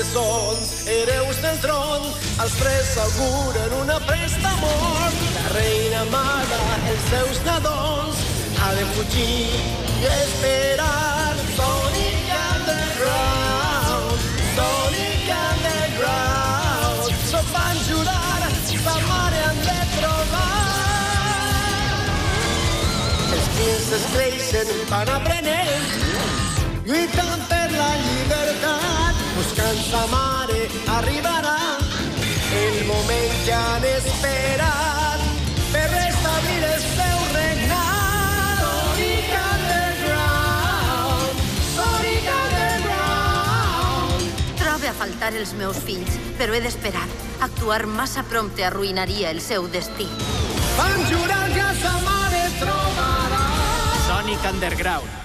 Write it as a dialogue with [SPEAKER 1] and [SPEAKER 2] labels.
[SPEAKER 1] bessons, hereus del tron, els tres auguren una presta mort. La reina amaga els seus nadons, ha de fugir i esperar. Sonic Underground, Sonic Underground, s'ho van jurar, sa mare han de trobar. Els quinces creixen, van aprenent, lluitant per la llibertat, buscant sa mare, arribarà el moment que han esperat per restablir el seu regnat. Sonic Underground, Sonic Underground.
[SPEAKER 2] Trobe a faltar els meus fills, però he d'esperar. Actuar massa prompte arruïnaria el seu destí.
[SPEAKER 1] Van jurar que sa mare trobarà.
[SPEAKER 3] Sonic Underground.